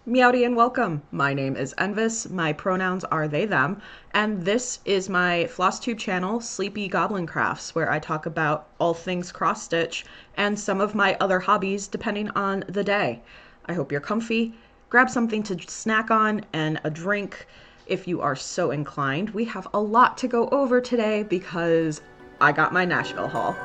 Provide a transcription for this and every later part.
Meowdy and welcome. My name is en-viss, my pronouns are they, them, and this is my Flosstube channel, Sleepy Goblin Crafts, where I talk about all things cross-stitch and some of my other hobbies depending on the day. I hope you're comfy, grab something to snack on and a drink if you are so inclined. We have a lot to go over today because I got my Nashville haul.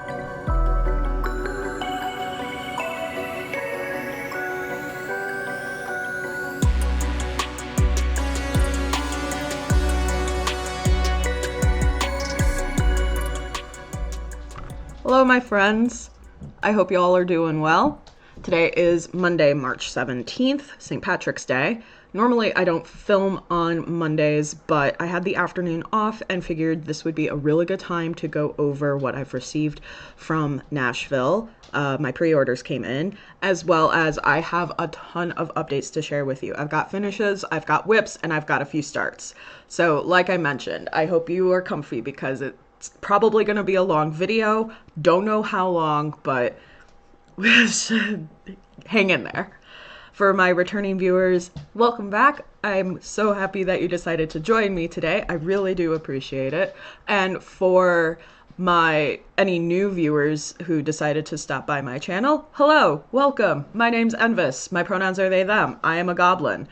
Hello, my friends. I hope you all are doing well. Today is Monday, March 17th, St. Patrick's Day. Normally, I don't film on Mondays, but I had the afternoon off and figured this would be a really good time to go over what I've received from Nashville. My pre-orders came in, as well as I have a ton of updates to share with you. I've got finishes, I've got whips, and I've got a few starts. So, like I mentioned, I hope you are comfy because it's probably going to be a long video. Don't know how long, but hang in there. For my returning viewers, welcome back. I'm so happy that you decided to join me today. I really do appreciate it. And for any new viewers who decided to stop by my channel, hello, welcome. My name's en-viss. My pronouns are they, them. I am a goblin.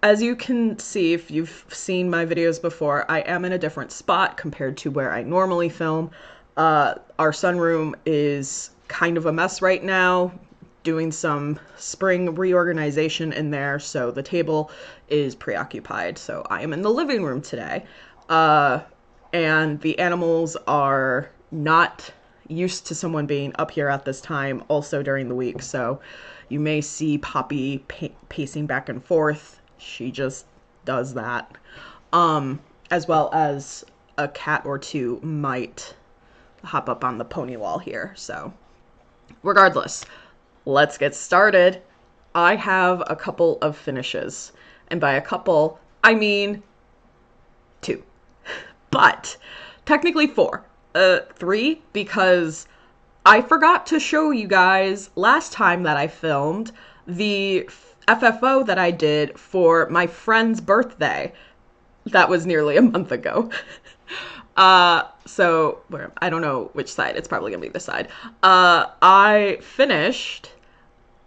As you can see, if you've seen my videos before, I am in a different spot compared to where I normally film. Our sunroom is kind of a mess right now, doing some spring reorganization in there, so the table is preoccupied. So I am in the living room today, and the animals are not used to someone being up here at this time also during the week, so you may see Poppy pacing back and forth. She just does that. As well as a cat or two might hop up on the pony wall here. So regardless, let's get started. I have a couple of finishes, and by a couple, I mean 2, but technically 4. 3, because I forgot to show you guys last time that I filmed the FFO that I did for my friend's birthday. That was nearly a month ago. So I don't know which side. It's probably gonna be this side. I finished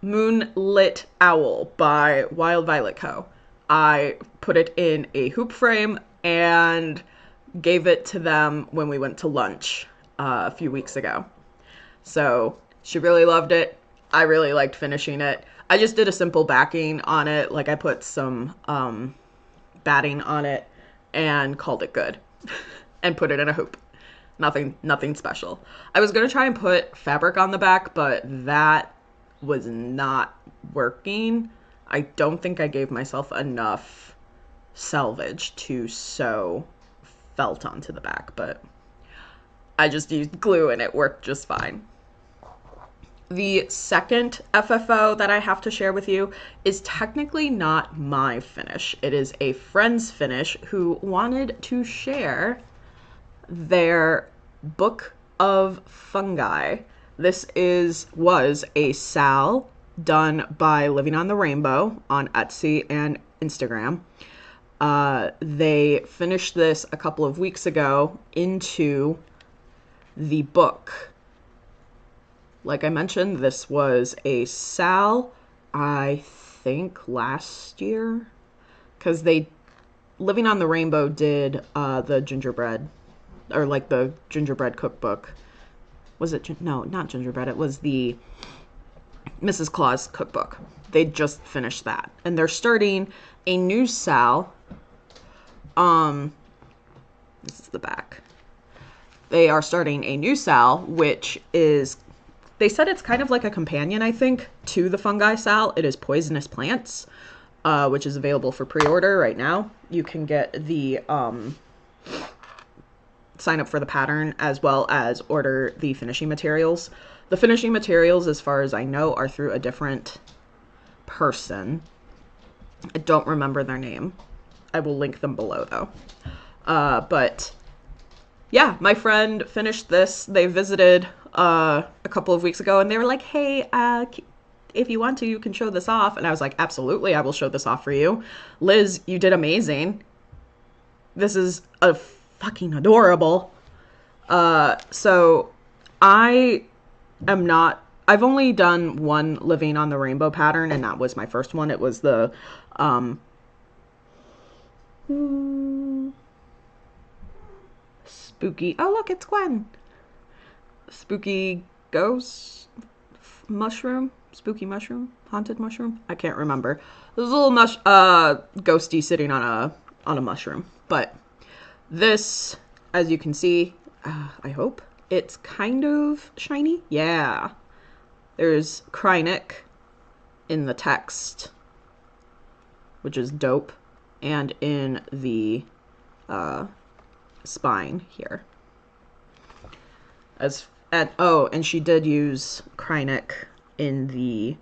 Moonlit Owl by Wild Violet Co. I put it in a hoop frame and gave it to them when we went to lunch a few weeks ago. So she really loved it. I really liked finishing it. I just did a simple backing on it, like I put some batting on it and called it good and put it in a hoop. Nothing special. I was going to try and put fabric on the back, but that was not working. I don't think I gave myself enough selvage to sew felt onto the back, but I just used glue and it worked just fine. The second FFO that I have to share with you is technically not my finish. It is a friend's finish who wanted to share their book of fungi. This was a sal done by Living on the Rainbow on Etsy and Instagram. They finished this a couple of weeks ago into the book. Like I mentioned, this was a sal, I think last year, because Living on the Rainbow did the gingerbread, or like the gingerbread cookbook. Was it? No, not gingerbread. It was the Mrs. Claus cookbook. They just finished that, and they're starting a new sal. This is the back. They are starting a new sal, which is, they said it's kind of like a companion, I think, to the fungi sal. It is Poisonous Plants, which is available for pre-order right now. You can get the sign up for the pattern as well as order the finishing materials. The finishing materials, as far as I know, are through a different person. I don't remember their name. I will link them below though. But yeah, my friend finished this. They visited a couple of weeks ago and they were like, hey, if you want to, you can show this off. And I was like, absolutely, I will show this off for you. Liz, you did amazing. This is a fucking adorable. So I am not, I've only done one Living on the Rainbow pattern, and that was my first one. It was the, spooky, oh look, it's Gwen. Spooky ghost mushroom, spooky mushroom, haunted mushroom. I can't remember. There's a little ghosty sitting on a mushroom. But this, as you can see, I hope it's kind of shiny. Yeah, there's Krynic in the text, which is dope, and in the spine here. And she did use Krynic in the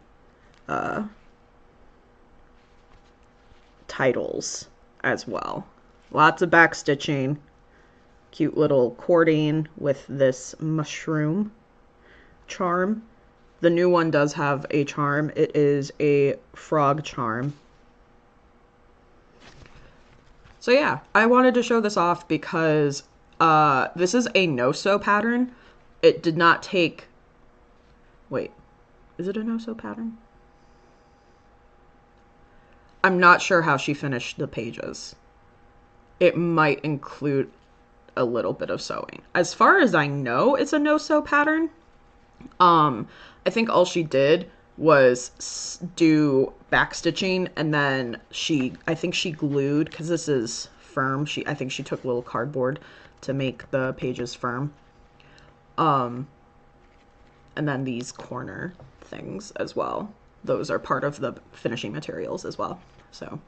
titles as well. Lots of back stitching, cute little cording with this mushroom charm. The new one does have a charm. It is a frog charm. So yeah, I wanted to show this off because this is a no-sew pattern. It did not take, wait, is it a no-sew pattern? I'm not sure how she finished the pages. It might include a little bit of sewing. As far as I know, it's a no-sew pattern. I think all she did was do back stitching, and then I think she glued, because this is firm. I think she took a little cardboard to make the pages firm. And then these corner things as well. Those are part of the finishing materials as well. So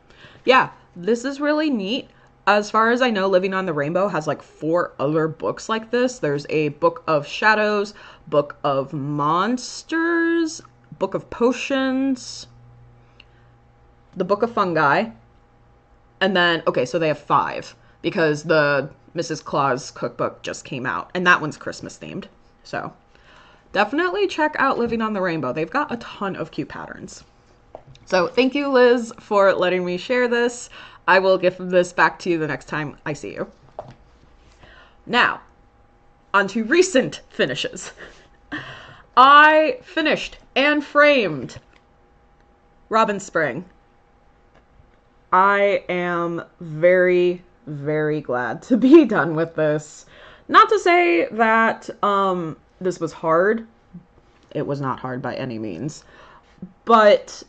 yeah, this is really neat. As far as I know, Living on the Rainbow has like 4 other books like this. There's a Book of Shadows, Book of Monsters, Book of Potions, the Book of Fungi, and then, okay, so they have 5 because the Mrs. Claus cookbook just came out, and that one's Christmas themed. So definitely check out Living on the Rainbow. They've got a ton of cute patterns. So thank you, Liz, for letting me share this. I will give this back to you the next time I see you. Now, on to recent finishes. I finished and framed Robin Spring. I am very, very glad to be done with this. Not to say that this was hard. It was not hard by any means. But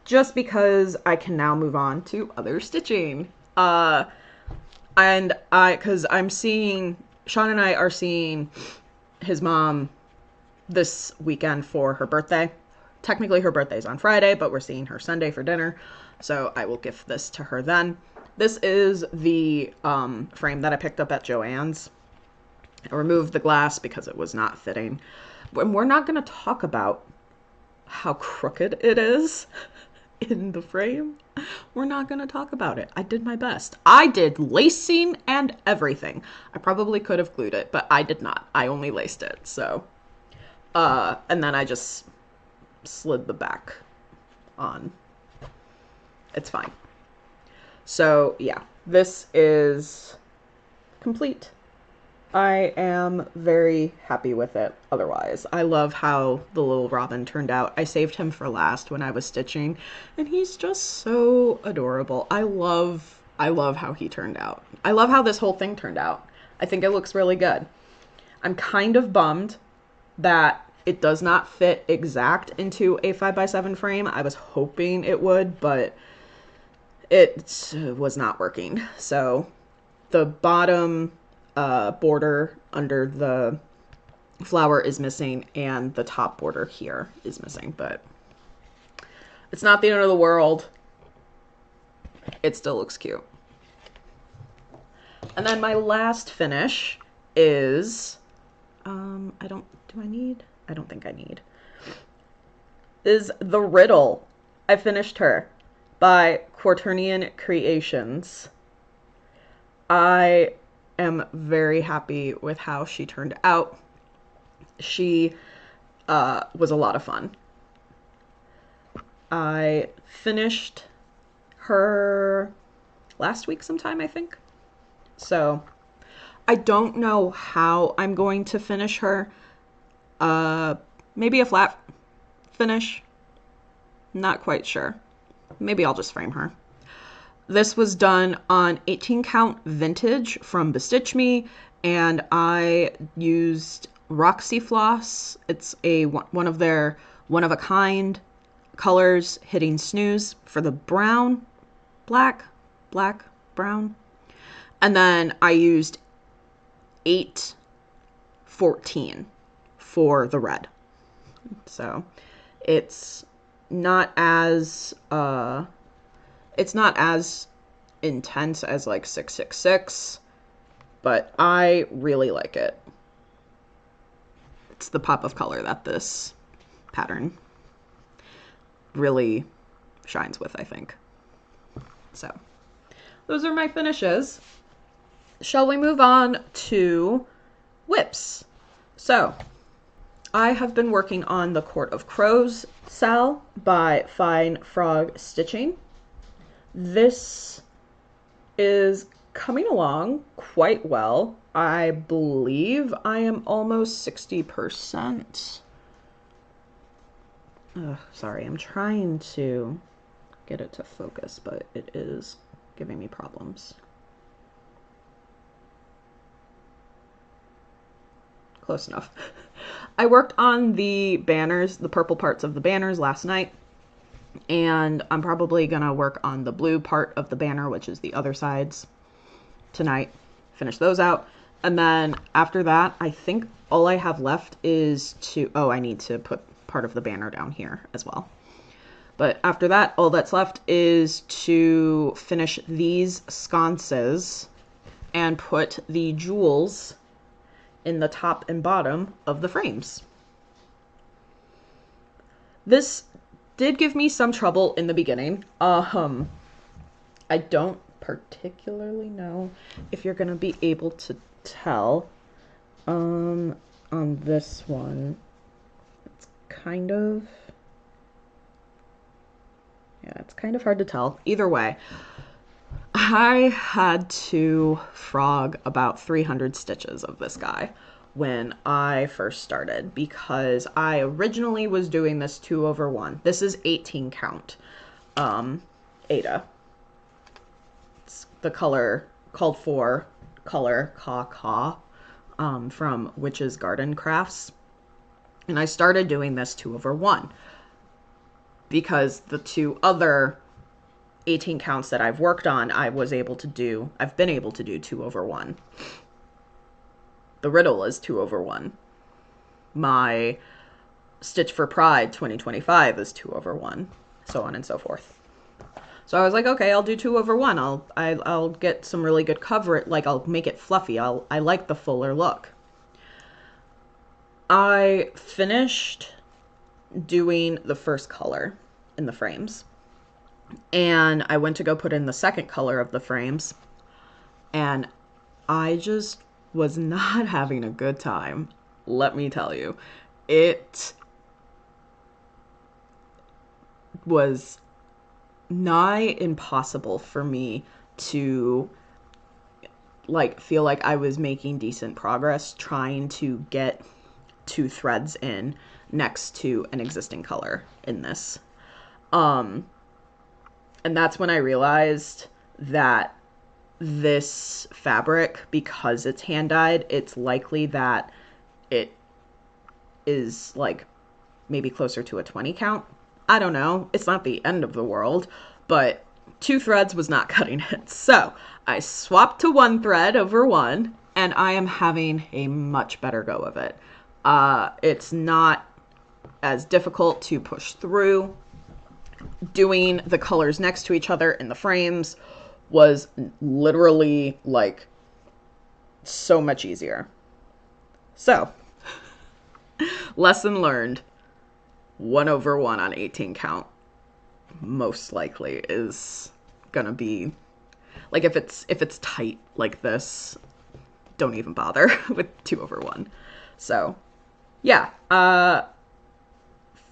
just because I can now move on to other stitching. Because I'm seeing, Sean and I are seeing his mom this weekend for her birthday. Technically her birthday's on Friday, but we're seeing her Sunday for dinner. So I will gift this to her then. This is the frame that I picked up at Joann's. I removed the glass because it was not fitting. And we're not going to talk about how crooked it is in the frame. We're not going to talk about it. I did my best. I did lacing and everything. I probably could have glued it, but I did not. I only laced it. So, and then I just slid the back on. It's fine. So yeah, this is complete. I am very happy with it otherwise. I love how the little Robin turned out. I saved him for last when I was stitching, and he's just so adorable. I love how he turned out. I love how this whole thing turned out. I think it looks really good. I'm kind of bummed that it does not fit exact into a 5x7 frame. I was hoping it would, but it was not working. So the bottom border under the flower is missing, and the top border here is missing, but it's not the end of the world. It still looks cute. And then my last finish is, I don't think I need, is The Riddle. I finished her by Quaternion Creations. I am very happy with how she turned out. She was a lot of fun. I finished her last week sometime, I think. So I don't know how I'm going to finish her. Maybe a flat finish. Not quite sure. Maybe I'll just frame her. This was done on 18 count vintage from Bestitch Me, and I used Roxy Floss. It's one of their one of a kind colors, hitting snooze for the brown, black, brown. And then I used 814 for the red. So it's not as intense as like 666, but I really like it. It's the pop of color that this pattern really shines with, I think. So those are my finishes. Shall we move on to whips? So I have been working on the Court of Crows Sal by Fine Frog Stitching. This is coming along quite well. I believe I am almost 60%. Sorry, I'm trying to get it to focus, but it is giving me problems. Close enough. I worked on the banners, the purple parts of the banners last night, and I'm probably gonna work on the blue part of the banner, which is the other sides, tonight. Finish those out. And then after that, I think all I have left is I need to put part of the banner down here as well. But after that, all that's left is to finish these sconces and put the jewels in the top and bottom of the frames. This did give me some trouble in the beginning. I don't particularly know if you're gonna be able to tell on this one. It's kind of hard to tell. Either way, I had to frog about 300 stitches of this guy when I first started, because I originally was doing this 2/1. This is 18 count Ada. It's the color called for color Ka from Witch's Garden Crafts. And I started doing this 2/1 because the two other 18 counts that I've worked on, I've been able to do 2/1. The Riddle is 2/1. My Stitch for Pride 2025 is 2/1, so on and so forth. So I was like, okay, I'll do 2/1. I'll get some really good cover. Like, I'll make it fluffy. I like the fuller look. I finished doing the first color in the frames, and I went to go put in the second color of the frames, and I just was not having a good time. Let me tell you, it was nigh impossible for me to feel like I was making decent progress trying to get 2 threads in next to an existing color in this. And that's when I realized that this fabric, because it's hand dyed, it's likely that it is like maybe closer to a 20 count. I don't know. It's not the end of the world, but 2 threads was not cutting it. So I swapped to 1 thread over 1, and I am having a much better go of it. It's not as difficult to push through. Doing the colors next to each other in the frames was literally like so much easier. So, lesson learned, 1/1 on 18 count most likely is gonna be like, if it's tight like this, don't even bother with 2/1. So yeah,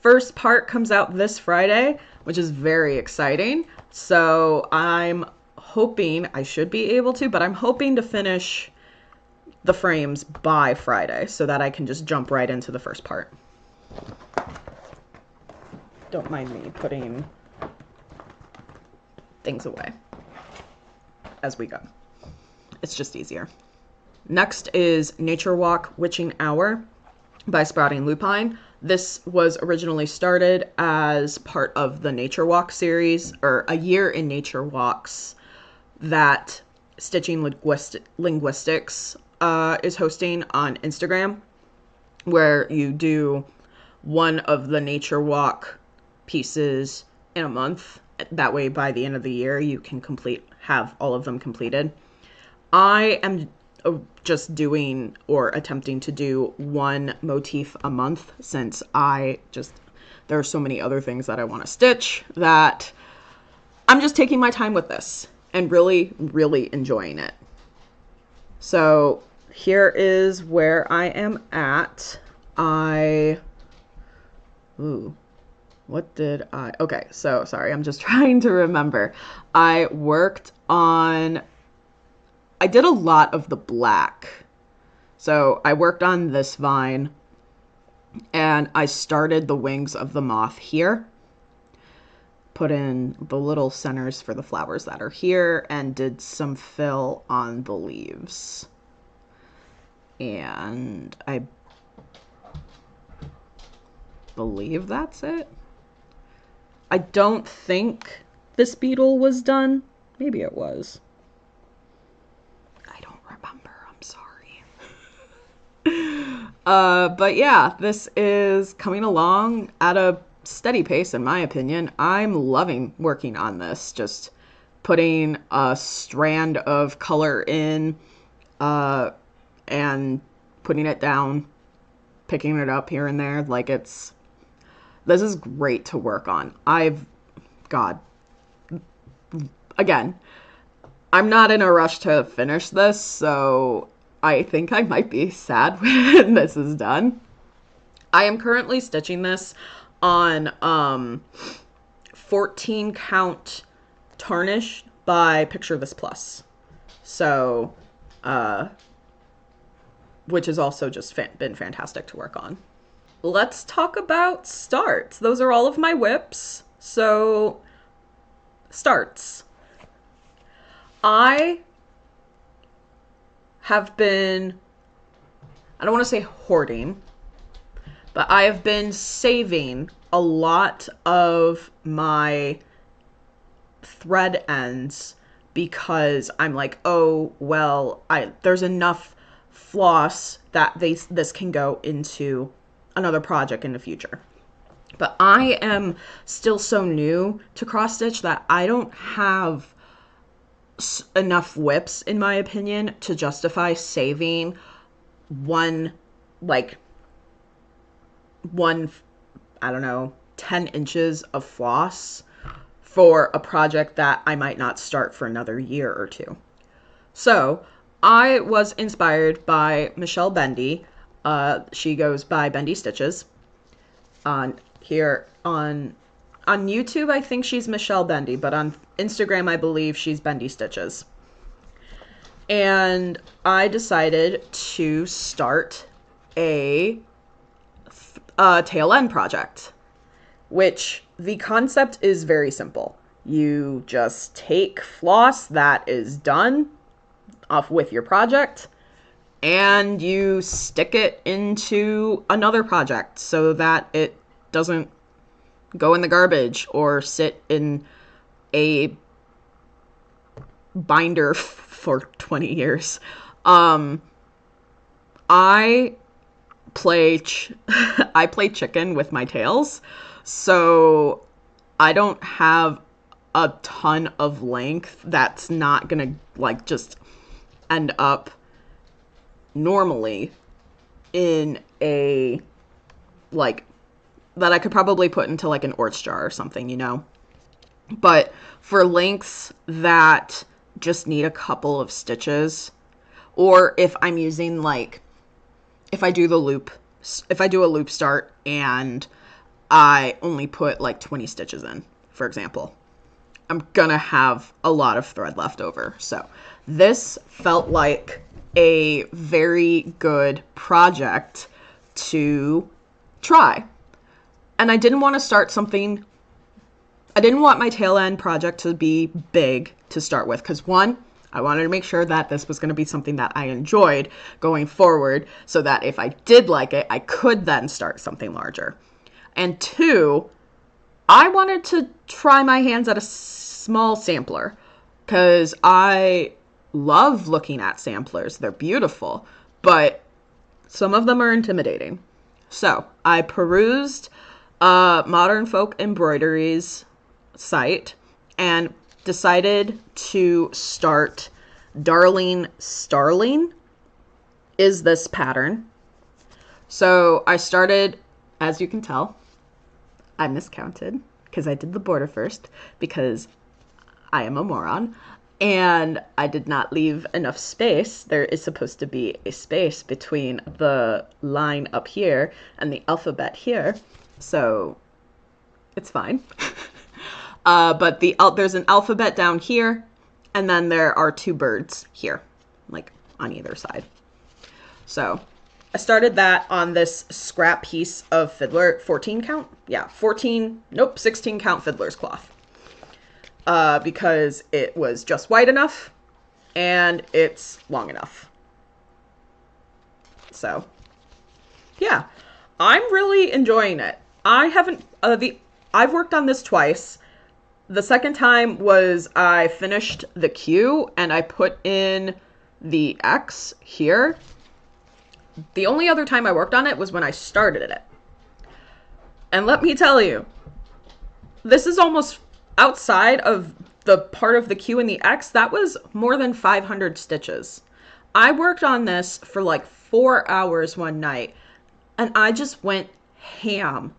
first part comes out this Friday, which is very exciting. So I'm hoping, I should be able to, but I'm hoping to finish the frames by Friday so that I can just jump right into the first part. Don't mind me putting things away as we go. It's just easier. Next is Nature Walk Witching Hour by Sprouting Lupine. This was originally started as part of the Nature Walk series, or a year in Nature Walks that Stitching Linguistics is hosting on Instagram, where you do one of the Nature Walk pieces in a month. That way, by the end of the year, you can have all of them completed. I am just doing or attempting to do one motif a month, since there are so many other things that I want to stitch that I'm just taking my time with this and really, really enjoying it. So here is where I am at. Okay, so sorry, I'm just trying to remember. I did a lot of the black. So I worked on this vine, and I started the wings of the moth here. Put in the little centers for the flowers that are here, and did some fill on the leaves. And I believe that's it. I don't think this beetle was done. Maybe it was. I don't remember. I'm sorry. But yeah, this is coming along at a steady pace, in my opinion. I'm loving working on this. Just putting a strand of color in, and putting it down, picking it up here and there. Like, this is great to work on. Again, I'm not in a rush to finish this, so I think I might be sad when this is done. I am currently stitching this on 14 count tarnish by Picture This Plus. So, which has also just been fantastic to work on. Let's talk about starts. Those are all of my whips. So, starts. I have been, I don't want to say hoarding, but I have been saving a lot of my thread ends because I'm like, oh, well, there's enough floss that this can go into another project in the future. But I am still so new to cross stitch that I don't have enough whips, in my opinion, to justify saving one, I don't know, 10 inches of floss for a project that I might not start for another year or two. So I was inspired by Michelle Bendy. She goes by Bendy Stitches. On YouTube, I think she's Michelle Bendy, but on Instagram, I believe she's Bendy Stitches. And I decided to start a tail end project, which the concept is very simple. You just take floss that is done off with your project, and you stick it into another project so that it doesn't go in the garbage or sit in a binder for 20 years. I play chicken with my tails, so I don't have a ton of length that's not gonna just end up normally in a that I could probably put into an Orts jar or something, you know. But for lengths that just need a couple of stitches, or if I'm using if I do a loop start and I only put like 20 stitches in, for example. I'm gonna have a lot of thread left over. So this felt like a very good project to try. And I didn't want to start something, I didn't want my tail end project to be big to start with, because one, I wanted to make sure that this was going to be something that I enjoyed going forward, so that if I did like it, I could then start something larger. And two, I wanted to try my hands at a small sampler, because I love looking at samplers. They're beautiful, but some of them are intimidating. So I perused Modern Folk Embroidery's site and decided to start Darling Starling is this pattern. So I started, as you can tell, I miscounted because I did the border first because I am a moron, and I did not leave enough space. There is supposed to be a space between the line up here and the alphabet here, so it's fine. But there's an alphabet down here, and then there are two birds here, like on either side. So I started that on this scrap piece of fiddler, 14 count? Yeah, 16 count fiddler's cloth. Because it was just wide enough and it's long enough. So, yeah, I'm really enjoying it. I've worked on this twice. The second time was I finished the Q and I put in the X here. The only other time I worked on it was when I started it. And let me tell you, this is almost outside of the part of the Q and the X. That was more than 500 stitches. I worked on this for like 4 hours one night, and I just went ham.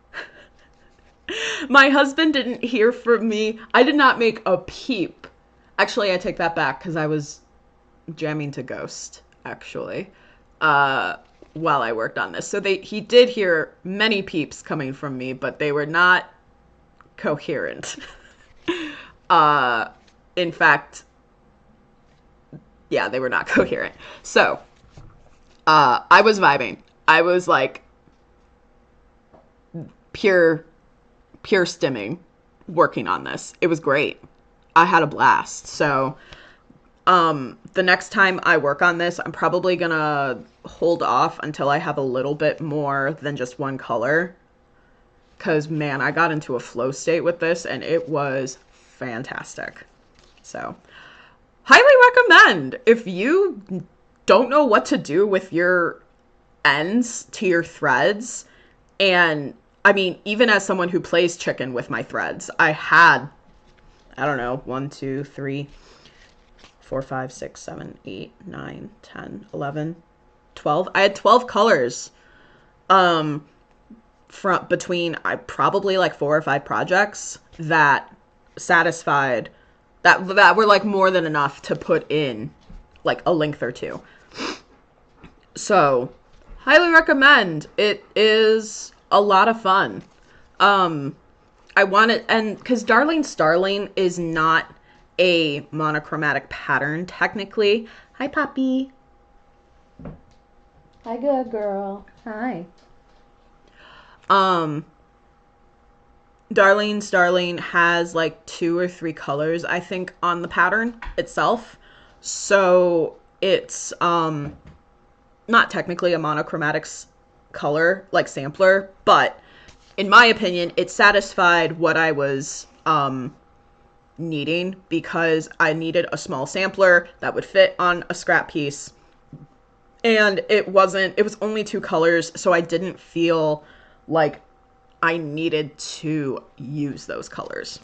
My husband didn't hear from me. I did not make a peep. Actually, I take that back because I was jamming to Ghost, actually, while I worked on this. So he did hear many peeps coming from me, but they were not coherent. In fact, yeah, they were not coherent. So, I was vibing. I was like pure stimming working on this. It was great. I had a blast. So, the next time I work on this, I'm probably gonna hold off until I have a little bit more than just one color. Because, man, I got into a flow state with this, and it was fantastic. So, highly recommend. If you don't know what to do with your ends to your threads, and, I mean, even as someone who plays chicken with my threads, I had, I don't know, 1, 2, 3, 4, 5, 6, 7, 8, 9, 10, 11, 12. I had 12 colors. From between probably like 4 or 5 projects that satisfied that were like more than enough to put in like a length or two. So highly recommend. It is a lot of fun. I want it, and because Darling Starling is not a monochromatic pattern technically. Hi, Poppy. Hi, good girl. Hi. Darling Starling has like 2 or 3 colors, I think, on the pattern itself. So it's not technically a monochromatic color like sampler, but in my opinion, it satisfied what I was needing, because I needed a small sampler that would fit on a scrap piece. And it was only 2 colors, so I didn't feel like I needed to use those colors.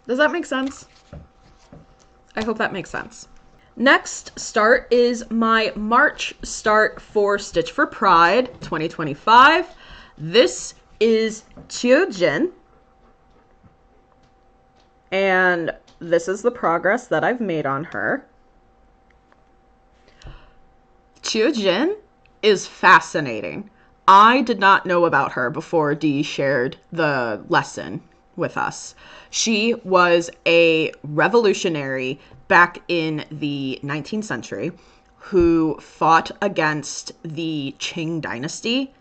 Does that make sense? I hope that makes sense. Next start is my March start for Stitch for Pride 2025. This is Chiojin. And this is the progress that I've made on her. Chiojin is fascinating. I did not know about her before Dee shared the lesson with us. She was a revolutionary back in the 19th century who fought against the Qing dynasty.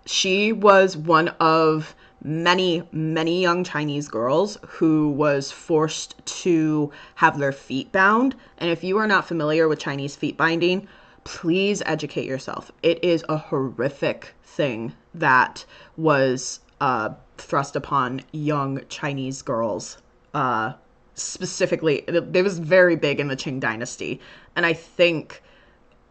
She was one of many, many young Chinese girls who was forced to have their feet bound. And if you are not familiar with Chinese feet binding, please educate yourself. It is a horrific thing that was thrust upon young Chinese girls. Specifically, it was very big in the Qing dynasty. And I think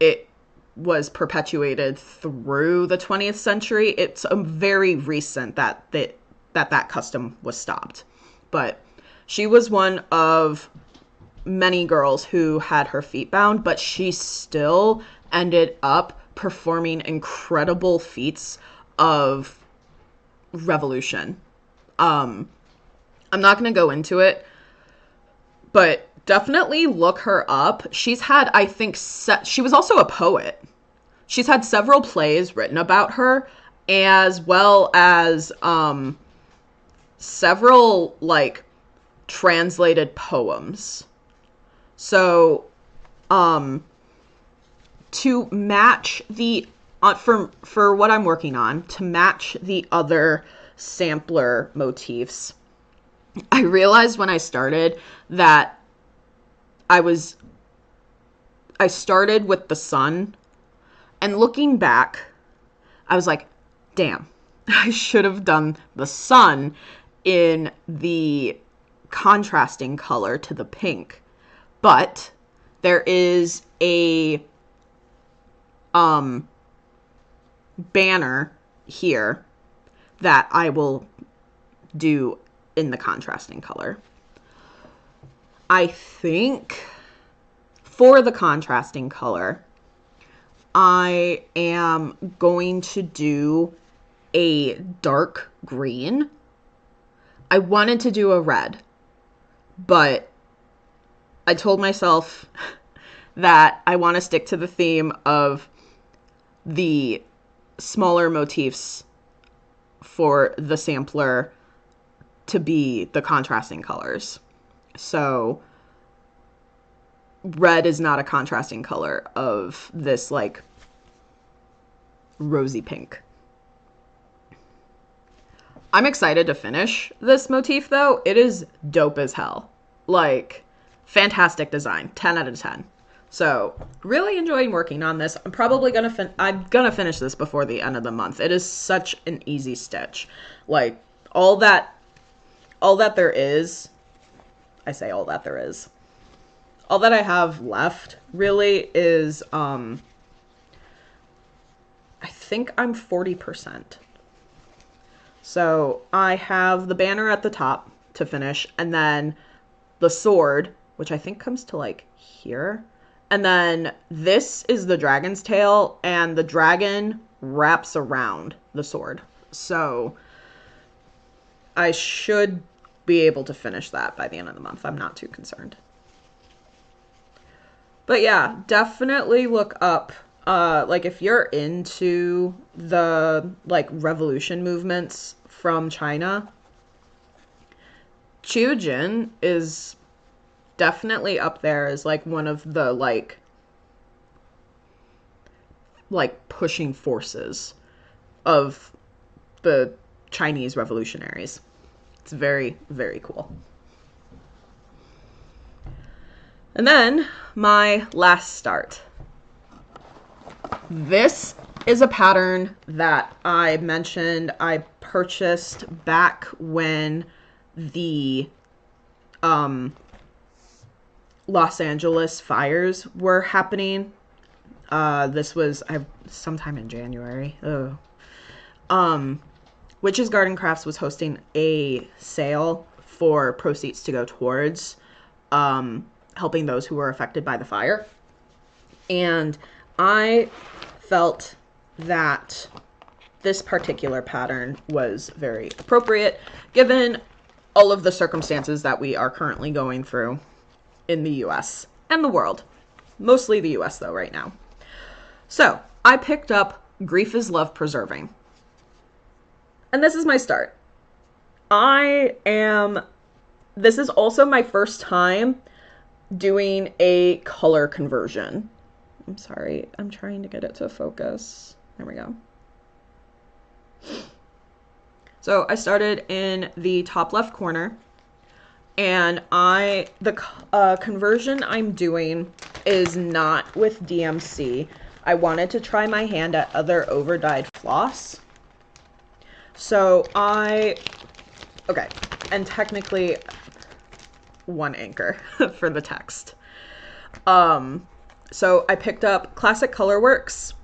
it was perpetuated through the 20th century. It's very recent that custom was stopped. But she was one of many girls who had her feet bound, but she still ended up performing incredible feats of revolution. I'm not going to go into it, but definitely look her up. She's had, I think, she was also a poet. She's had several plays written about her, as well as several, like, translated poems. So, to match the, for what I'm working on, to match the other sampler motifs, I realized when I started that I started with the sun, and looking back, I was like, damn, I should have done the sun in the contrasting color to the pink. But there is a banner here that I will do in the contrasting color. I think for the contrasting color, I am going to do a dark green. I wanted to do a red, but I told myself that I want to stick to the theme of the smaller motifs for the sampler to be the contrasting colors. So red is not a contrasting color of this, like, rosy pink. I'm excited to finish this motif, though. It is dope as hell. Like, fantastic design. 10 out of 10. So, really enjoying working on this. I'm probably gonna finish this before the end of the month. It is such an easy stitch. Like, all that there is, I say all that there is. All that I have left really is, I think I'm 40%. So I have the banner at the top to finish, and then the sword, which I think comes to, like, here. And then this is the dragon's tail, and the dragon wraps around the sword. So I should be able to finish that by the end of the month. I'm not too concerned. But yeah, definitely look up, like, if you're into the, like, revolution movements from China, Qiujin is definitely up there as, like, one of the, like pushing forces of the Chinese revolutionaries. It's very, very cool. And then my last start. This is a pattern that I mentioned I purchased back when the Los Angeles fires were happening. This was sometime in January. Witch's Garden Crafts was hosting a sale for proceeds to go towards helping those who were affected by the fire. And I felt that this particular pattern was very appropriate given all of the circumstances that we are currently going through in the US and the world. Mostly the US, though, right now. So I picked up Grief is Love Preserving. And this is my start. This is also my first time doing a color conversion. I'm sorry, I'm trying to get it to focus. There we go. So I started in the top left corner, and the conversion I'm doing is not with DMC. I wanted to try my hand at other over-dyed floss. So okay, and technically one anchor for the text. So I picked up Classic Colorworks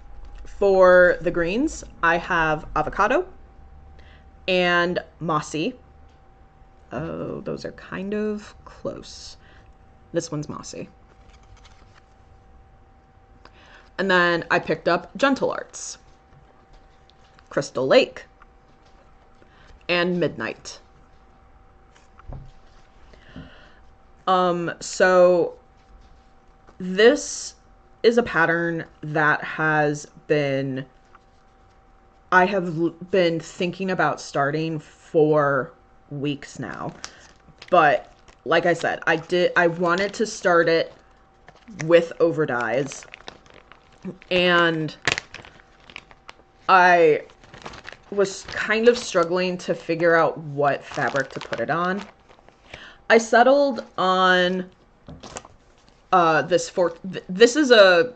for the greens. I have Avocado and Mossy. Oh, those are kind of close. This one's Mossy. And then I picked up Gentle Arts, Crystal Lake, and Midnight. So this is a pattern that I have been thinking about starting for weeks now. But like I said, I wanted to start it with overdyes, and I was kind of struggling to figure out what fabric to put it on. I settled on this is a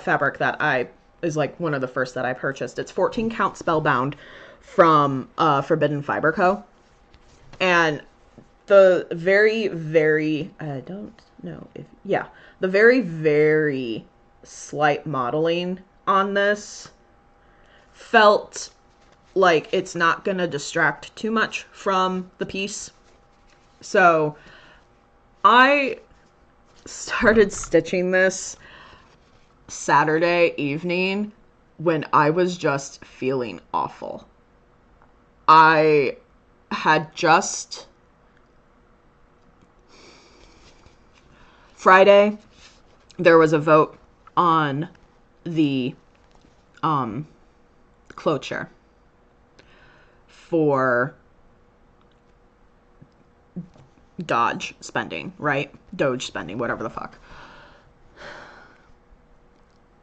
fabric that is like one of the first that I purchased. It's 14 count Spellbound from Forbidden Fiber Co. And the very, very, I don't know if, yeah, the very, very slight modeling on this felt like it's not going to distract too much from the piece. So I started stitching this Saturday evening when I was just feeling awful. I had just Friday, there was a vote on the cloture for Doge spending, right? Doge spending, whatever the fuck.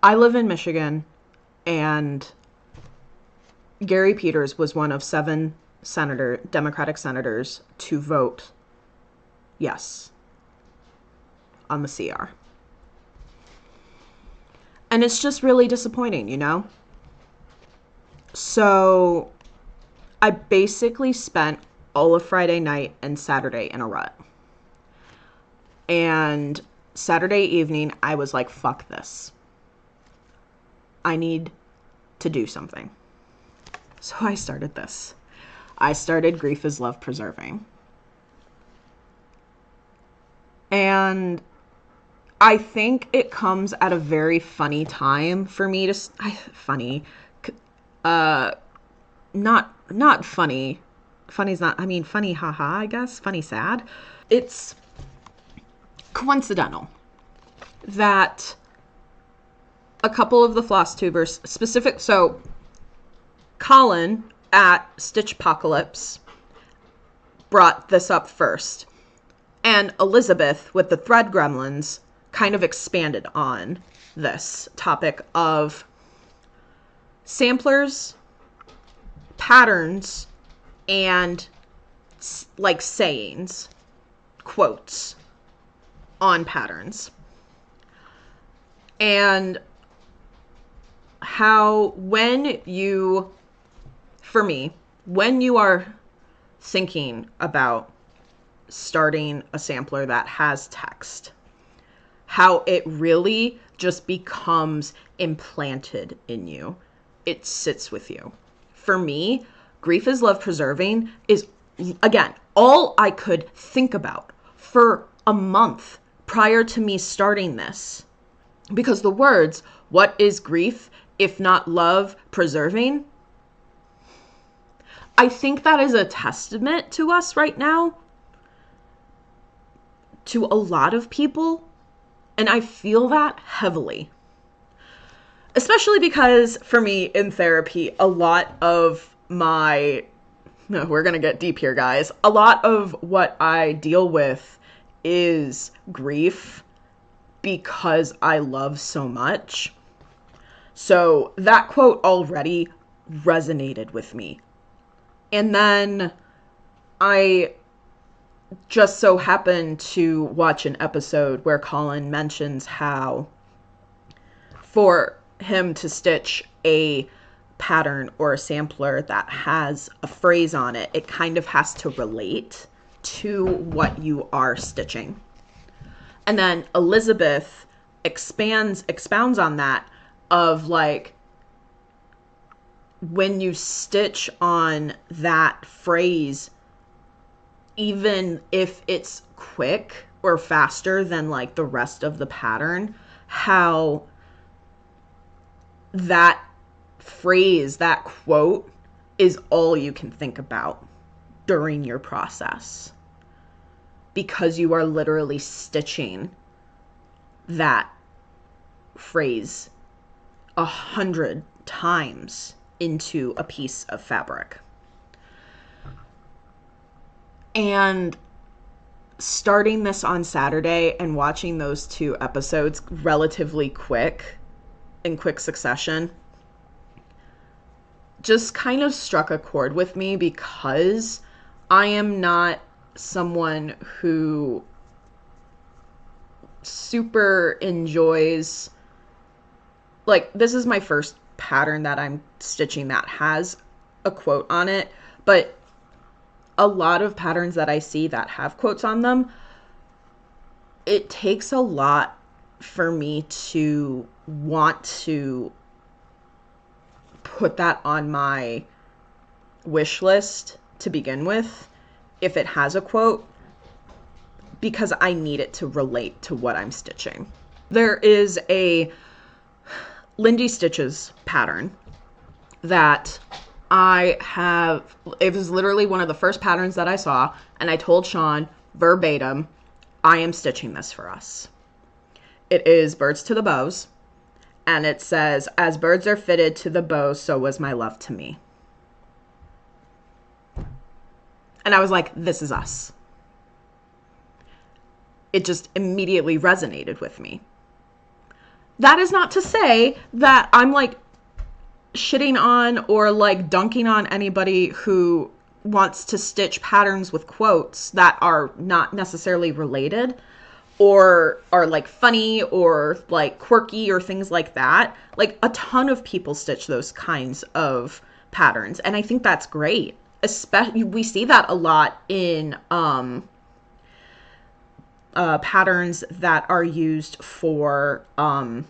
I live in Michigan, and Gary Peters was one of 7 Democratic senators to vote yes on the CR. And it's just really disappointing, you know? So I basically spent all of Friday night and Saturday in a rut. And Saturday evening, I was like, fuck this. I need to do something. So I started this. I started Grief is Love Preserving. And I think it comes at a very funny time for me to, funny, not funny. Funny's not, I mean, funny, haha, I guess. Funny, sad. It's coincidental that a couple of the Flosstubers, so Colin at Stitchpocalypse brought this up first. And Elizabeth with the Thread Gremlins kind of expanded on this topic of samplers, patterns, and like sayings, quotes on patterns. And how when you are thinking about starting a sampler that has text, how it really just becomes implanted in you. It sits with you. For me, Grief is Love Preserving is, again, all I could think about for a month prior to me starting this. Because the words, what is grief if not love preserving? I think that is a testament to us right now, to a lot of people, and I feel that heavily. Especially because for me in therapy, a lot of my, no, we're going to get deep here, guys. A lot of what I deal with is grief because I love so much. So that quote already resonated with me. And then I just so happened to watch an episode where Colin mentions how for him to stitch a pattern or a sampler that has a phrase on it, it kind of has to relate to what you are stitching. And then Elizabeth expounds on that of like, when you stitch on that phrase, even if it's quick or faster than like the rest of the pattern, how that phrase, that quote, is all you can think about during your process, because you are literally stitching that phrase 100 times into a piece of fabric. And starting this on Saturday and watching those 2 episodes relatively in quick succession, just kind of struck a chord with me, because I am not someone who super enjoys, like, this is my first pattern that I'm stitching that has a quote on it, but a lot of patterns that I see that have quotes on them, it takes a lot for me to want to put that on my wish list to begin with, if it has a quote, because I need it to relate to what I'm stitching. There is a Lindy Stitches pattern that I have, it was literally one of the first patterns that I saw, and I told Sean verbatim, I am stitching this for us. It is Birds to the Bows, and it says, as birds are fitted to the bow, so was my love to me. And I was like, this is us. It just immediately resonated with me. That is not to say that I'm like shitting on or like dunking on anybody who wants to stitch patterns with quotes that are not necessarily related or are like funny or like quirky or things like that. Like, a ton of people stitch those kinds of patterns, and I think that's great. Especially, we see that a lot in patterns that are used for I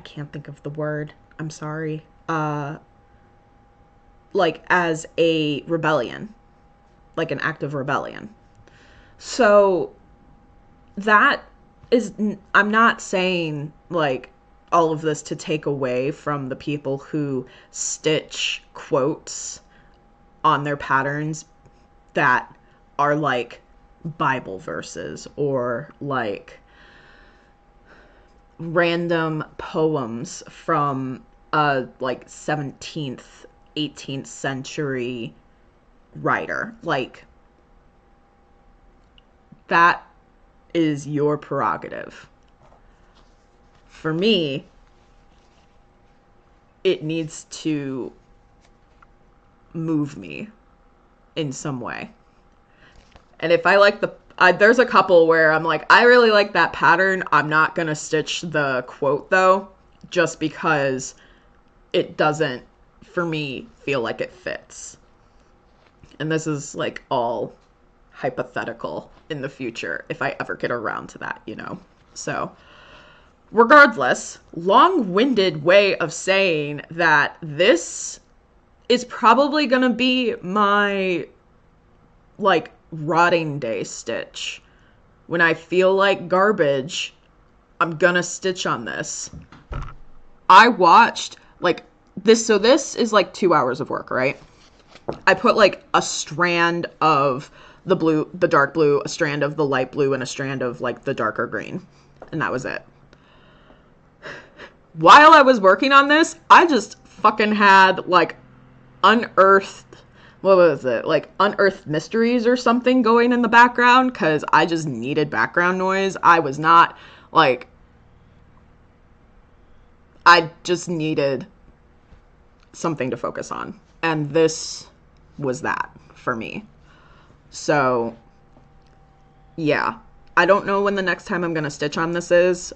can't think of the word. I'm sorry. Like, as a rebellion, like an act of rebellion. So that is, I'm not saying like all of this to take away from the people who stitch quotes on their patterns that are like Bible verses or like random poems from a like 17th, 18th century writer. Like, that is your prerogative. For me, it needs to move me in some way. And if I like there's a couple where I'm like, I really like that pattern. I'm not going to stitch the quote though, just because it doesn't, for me, feel like it fits. And this is like all hypothetical in the future, if I ever get around to that, you know? So regardless, long-winded way of saying that this is probably going to be my like rotting day stitch. When I feel like garbage, I'm gonna stitch on this. I watched like this, so this is like 2 hours of work, right? I put like a strand of the blue, the dark blue, a strand of the light blue, and a strand of like the darker green. and that was it. While I was working on this, I just fucking had like unearthed, what was it? Like unearthed mysteries or something going in the background, because I just needed background noise. I was not like, I just needed something to focus on. And this was that for me. So, yeah. I don't know when the next time I'm going to stitch on this is.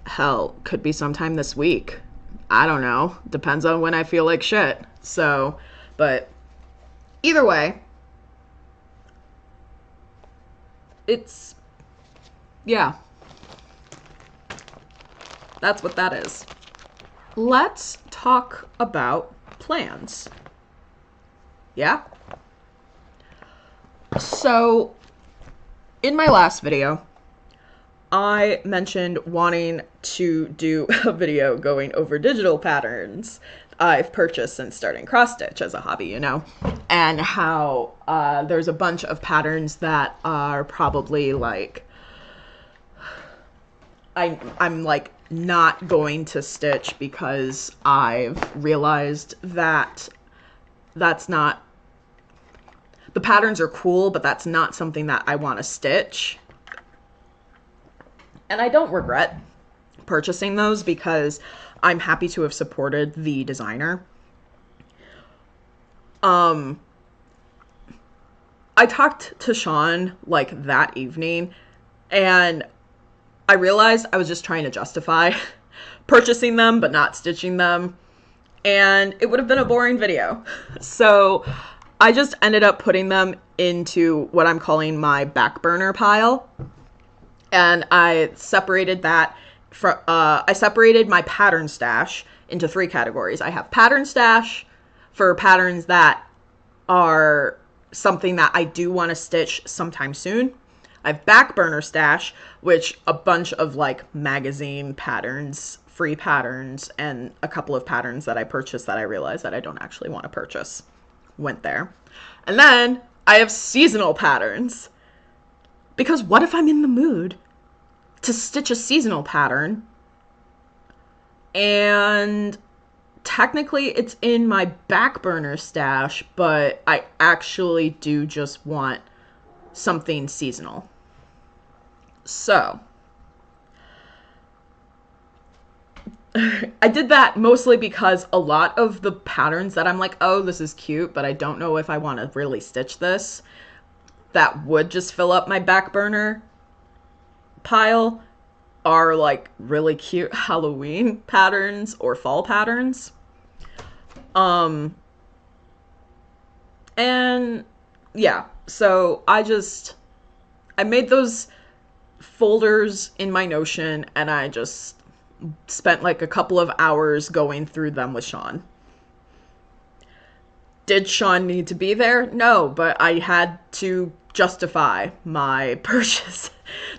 Hell, could be sometime this week. I don't know. Depends on when I feel like shit. So, but either way, it's, yeah. That's what that is. Let's talk about plans. Yeah? So, in my last video, I mentioned wanting to do a video going over digital patterns I've purchased since starting cross stitch as a hobby, you know, and how there's a bunch of patterns that are probably like, I'm like not going to stitch because I've realized that that's not, the patterns are cool, but that's not something that I want to stitch. And I don't regret purchasing those because I'm happy to have supported the designer. I talked to Sean like that evening, and I realized I was just trying to justify purchasing them but not stitching them, and it would have been a boring video. So I just ended up putting them into what I'm calling my back burner pile. And I separated that from, I separated my pattern stash into 3 categories. I have pattern stash for patterns that are something that I do want to stitch sometime soon. I have back burner stash, which a bunch of like magazine patterns, free patterns, and a couple of patterns that I purchased that I realized that I don't actually want to purchase went there. And then I have seasonal patterns. Because what if I'm in the mood to stitch a seasonal pattern and technically it's in my back burner stash, but I actually do just want something seasonal. So I did that mostly because a lot of the patterns that I'm like, oh, this is cute, but I don't know if I want to really stitch this, that would just fill up my back burner pile, are like really cute Halloween patterns or fall patterns. And yeah, so I made those folders in my Notion, and I just spent like a couple of hours going through them with Sean. Did Sean need to be there? No, but I had to justify my purchase.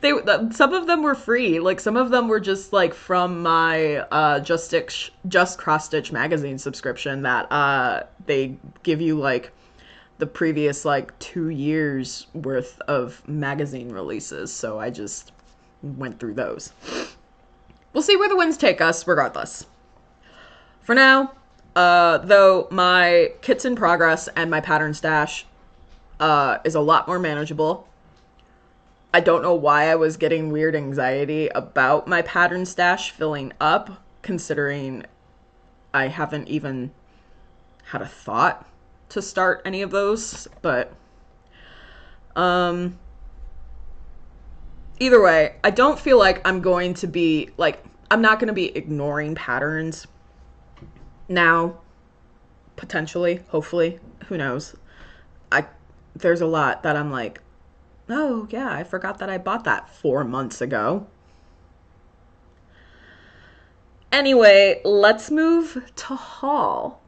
Some of them were free. Like some of them were just like from my Just Cross Stitch magazine subscription that they give you like the previous like 2 years worth of magazine releases. So I just went through those. We'll see where the winds take us regardless. For now, though, my kits in progress and my pattern stash is a lot more manageable. I don't know why I was getting weird anxiety about my pattern stash filling up, considering I haven't even had a thought to start any of those, but either way, I don't feel like I'm going to be, like, I'm not going to be ignoring patterns now, potentially, hopefully, who knows. There's a lot that I'm like, oh yeah, I forgot that I bought that 4 months ago. Anyway, let's move to haul,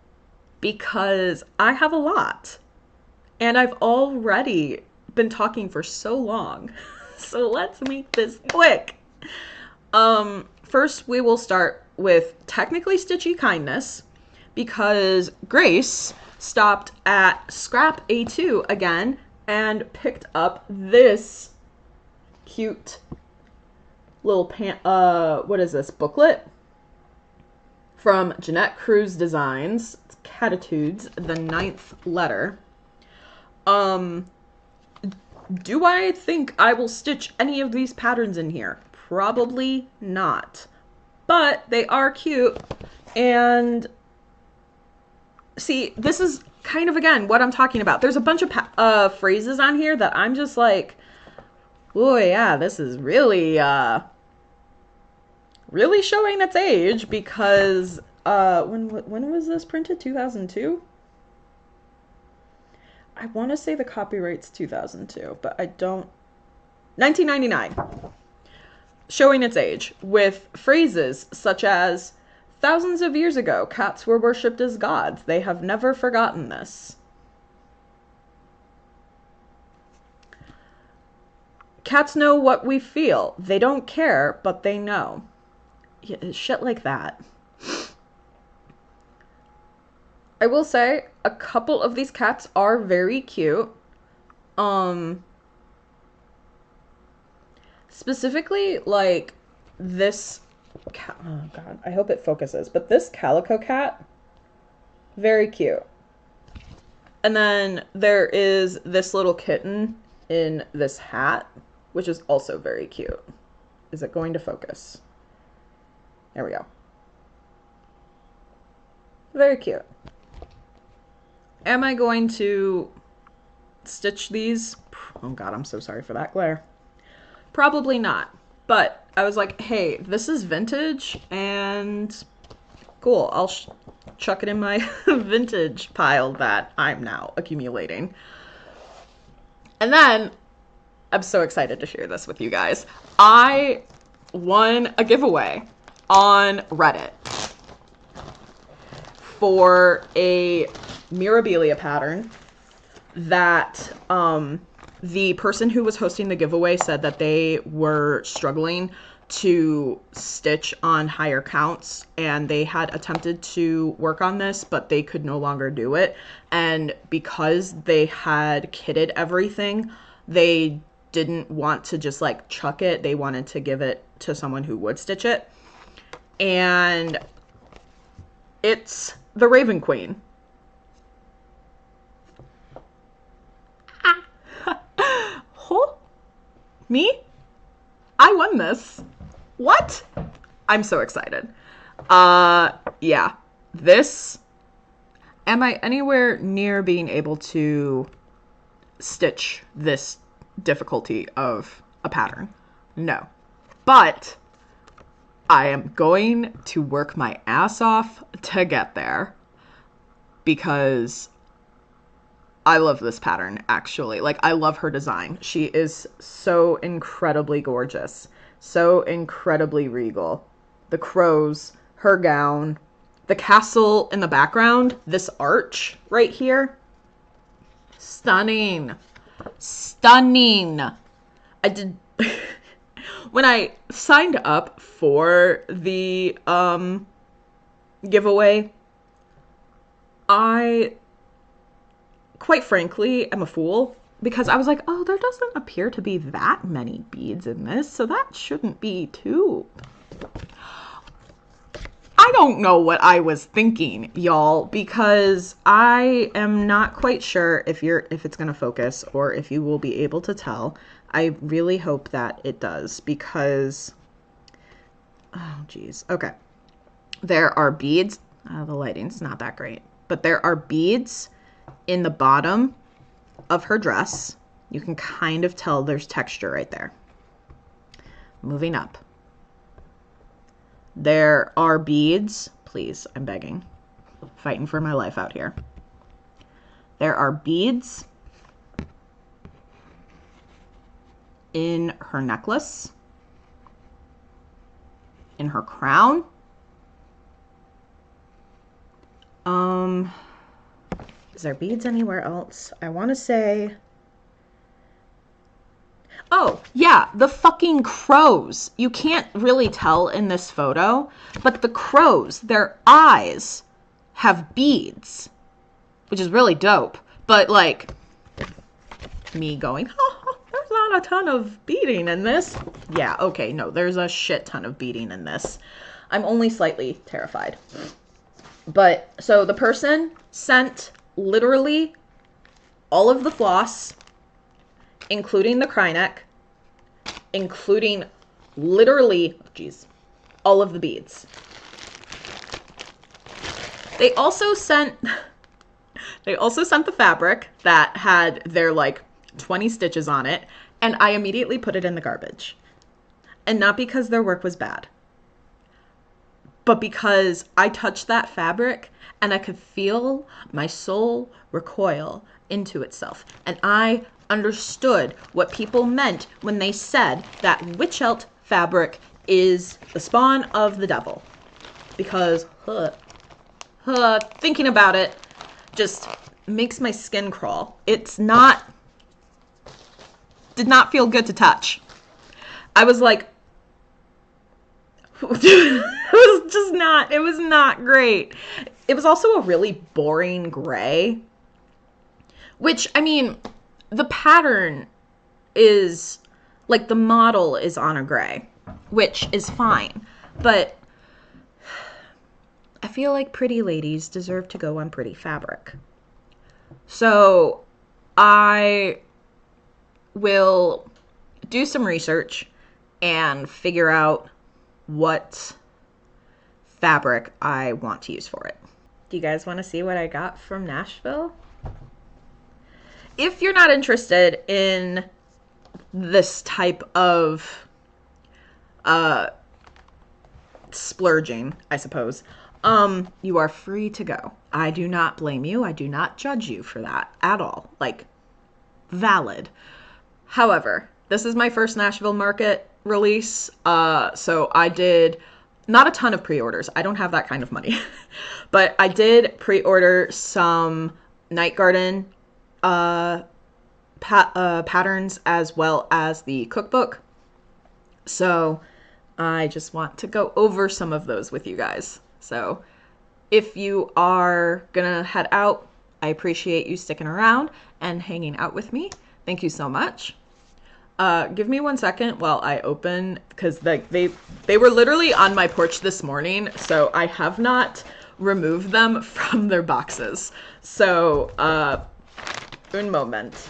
because I have a lot, and I've already been talking for so long. So let's make this quick. First we will start with technically stitchy kindness, because Grace stopped at Scrap A2 again and picked up this cute little what is this, booklet from Jeanette Cruz Designs. It's Catitudes, the 9th letter. Do I think I will stitch any of these patterns in here? Probably not. But they are cute. And see, this is kind of, again, what I'm talking about. There's a bunch of phrases on here that I'm just like, oh yeah, this is really, really showing its age, because, when was this printed? 2002? I want to say the copyright's 2002, but I don't... 1999. Showing its age with phrases such as, thousands of years ago, cats were worshipped as gods. They have never forgotten this. Cats know what we feel. They don't care, but they know. Yeah, shit like that. I will say a couple of these cats are very cute. Specifically, like this cat. Oh god, I hope it focuses. But this calico cat, very cute. And then there is this little kitten in this hat, which is also very cute. Is it going to focus? There we go. Very cute. Am I going to stitch these? Oh god, I'm so sorry for that glare. Probably not. But I was like, hey, this is vintage and cool. I'll chuck it in my vintage pile that I'm now accumulating. And then I'm so excited to share this with you guys. I won a giveaway on Reddit for a Mirabilia pattern that the person who was hosting the giveaway said that they were struggling to stitch on higher counts, and they had attempted to work on this, but they could no longer do it. And because they had kitted everything, they didn't want to just like chuck it. They wanted to give it to someone who would stitch it. And it's the Raven Queen. Huh? Me? I won this. What? I'm so excited. Yeah. This... Am I anywhere near being able to stitch this difficulty of a pattern? No. But I am going to work my ass off to get there, because I love this pattern, actually. Like, I love her design. She is so incredibly gorgeous. So incredibly regal. The crows, her gown, the castle in the background, this arch right here. Stunning. Stunning. I did... When I signed up for the giveaway, I... quite frankly, I'm a fool, because I was like, oh, there doesn't appear to be that many beads in this, so that shouldn't be too... I don't know what I was thinking, y'all, because I am not quite sure if it's going to focus or if you will be able to tell. I really hope that it does, because... oh, geez. Okay. There are beads. The lighting's not that great, but there are beads in the bottom of her dress. You can kind of tell there's texture right there. Moving up. There are beads. Please, I'm begging. Fighting for my life out here. There are beads in her necklace, in her crown. Is there beads anywhere else? I want to say... oh, yeah, the fucking crows. You can't really tell in this photo, but the crows, their eyes have beads, which is really dope. But, like, me going, oh, there's not not a ton of beading in this. Yeah, okay, no, there's a shit ton of beading in this. I'm only slightly terrified. But, so the person sent literally all of the floss, including the cry neck, including literally, geez, all of the beads. They also sent the fabric that had their like 20 stitches on it, and I immediately put it in the garbage. And not because their work was bad, but because I touched that fabric and I could feel my soul recoil into itself. And I understood what people meant when they said that witch-elt fabric is the spawn of the devil. Because thinking about it just makes my skin crawl. Did not feel good to touch. I was like, it was not great. It was also a really boring gray, which, I mean, the pattern is, like, the model is on a gray, which is fine, but I feel like pretty ladies deserve to go on pretty fabric. So I will do some research and figure out what fabric I want to use for it. Do you guys want to see what I got from Nashville? If you're not interested in this type of splurging, I suppose, you are free to go. I do not blame you. I do not judge you for that at all. Like, valid. However, this is my first Nashville Market release, so I did not a ton of pre-orders. I don't have that kind of money. But I did pre-order some Night Garden patterns as well as the cookbook. So I just want to go over some of those with you guys. So if you are gonna head out, I appreciate you sticking around and hanging out with me. Thank you so much. Give me 1 second while I open, because they were literally on my porch this morning, so I have not removed them from their boxes. So, un moment.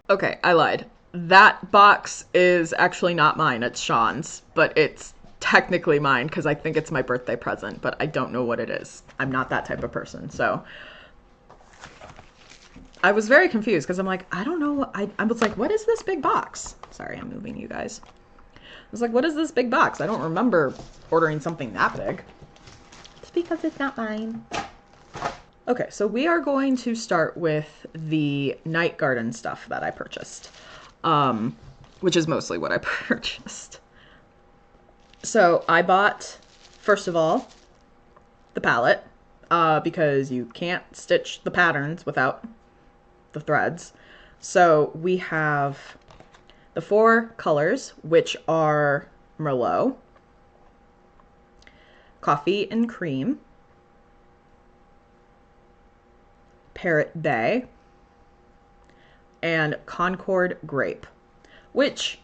Okay, I lied. That box is actually not mine, it's Sean's, but it's technically mine because I think it's my birthday present, but I don't know what it is. I'm not that type of person, so I was very confused because I'm like, I don't know. I was like, what is this big box? Sorry, I'm moving you guys. I was like, what is this big box? I don't remember ordering something that big. It's because it's not mine. Okay, so we are going to start with the Night Garden stuff that I purchased, which is mostly what I purchased. So I bought, first of all, the palette, because you can't stitch the patterns without the threads. So we have the 4 colors, which are Merlot, Coffee and Cream, Parrot Bay, and Concord Grape, which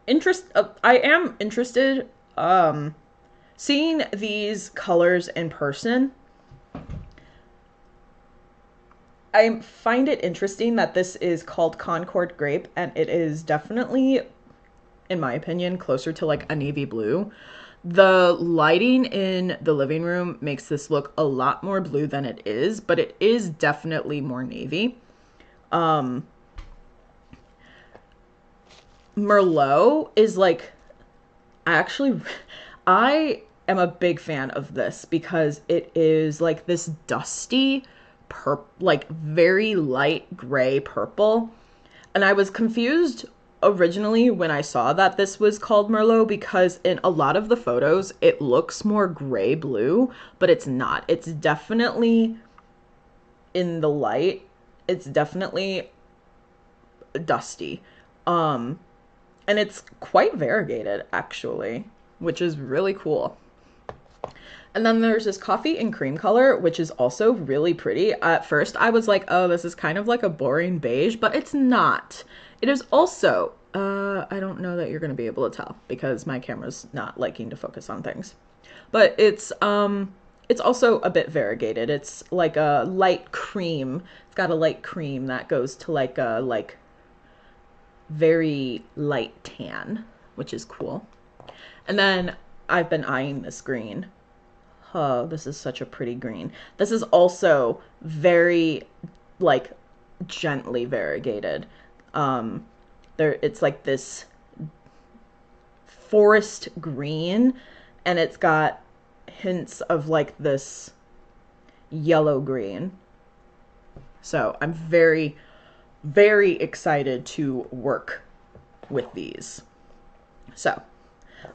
I am interested seeing these colors in person. I find it interesting that this is called Concord Grape, and it is definitely, in my opinion, closer to like a navy blue. The lighting in the living room makes this look a lot more blue than it is, but it is definitely more navy. Merlot is like, I am a big fan of this because it is like this dusty like very light gray purple. And I was confused originally when I saw that this was called Merlot because in a lot of the photos it looks more gray blue, but it's not. It's definitely, in the light, it's definitely dusty. And it's quite variegated actually, which is really cool. And then there's this coffee and cream color, which is also really pretty. At first, I was like, oh, this is kind of like a boring beige, but it's not. It is also, I don't know that you're going to be able to tell because my camera's not liking to focus on things. But it's also a bit variegated. It's like a light cream. It's got a light cream that goes to like a very light tan, which is cool. And then I've been eyeing this green. Oh, this is such a pretty green. This is also very like gently variegated. It's like this forest green, and it's got hints of like this yellow green. So I'm very, very excited to work with these. So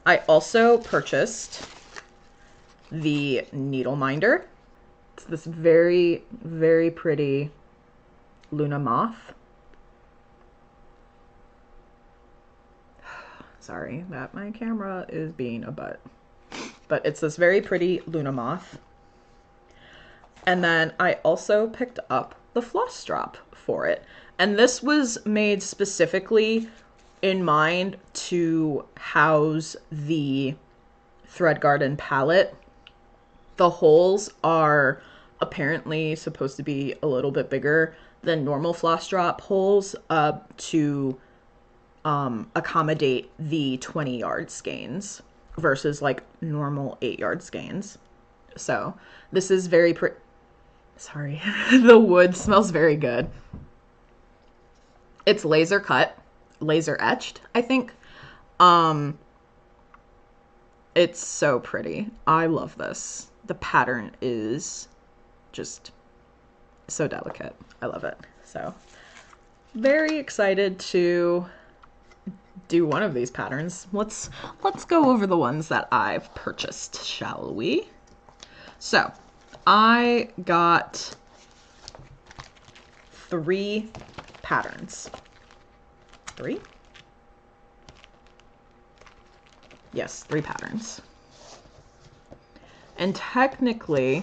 I also purchased the needle minder. It's this very, very pretty Luna moth. Sorry that my camera is being a butt. But it's this very pretty Luna moth. And then I also picked up the floss strap for it. And this was made specifically in mind to house the Thread Garden palette. The holes are apparently supposed to be a little bit bigger than normal floss drop holes to accommodate the 20-yard skeins versus like normal 8-yard skeins. So this is very pretty. Sorry, the wood smells very good. It's laser cut, laser etched, I think. It's so pretty. I love this. The pattern is just so delicate. I love it. So very excited to do one of these patterns. Let's go over the ones that I've purchased, shall we? So I got 3 patterns. 3? Yes, 3 patterns. And technically,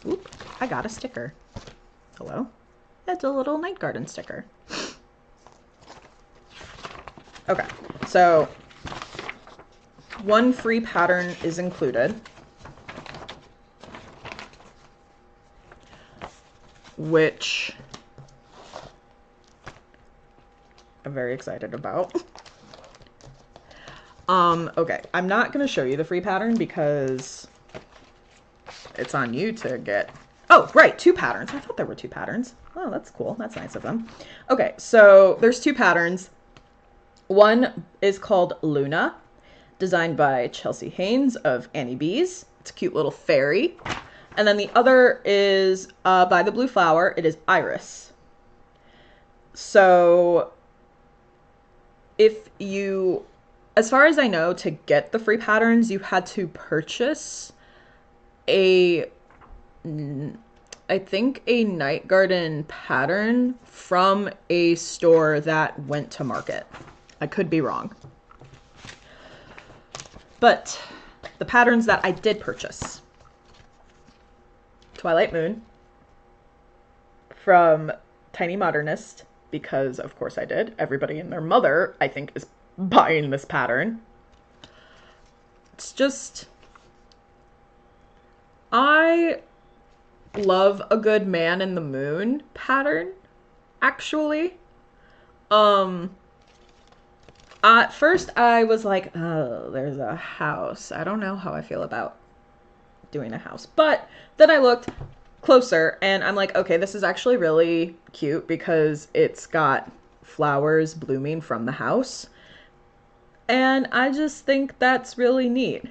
oop, I got a sticker. Hello? It's a little night garden sticker. Okay, so 1 free pattern is included, which I'm very excited about. Okay, I'm not going to show you the free pattern because it's on you to get... Oh, right, 2 patterns. I thought there were 2 patterns. Oh, that's cool. That's nice of them. Okay, so there's 2 patterns. One is called Luna, designed by Chelsea Haynes of en-viss. It's a cute little fairy. And then the other is by the Blue Flower. It is Iris. So if you... As far as I know, to get the free patterns, you had to purchase I think a night garden pattern from a store that went to market. I could be wrong. But the patterns that I did purchase. Twilight Moon from Tiny Modernist, because of course I did. Everybody and their mother, I think, is buying this pattern. It's just, I love a good man in the moon pattern, actually. At first I was like, oh, there's a house. I don't know how I feel about doing a house. But then I looked closer and I'm like, okay, this is actually really cute because it's got flowers blooming from the house. And I just think that's really neat.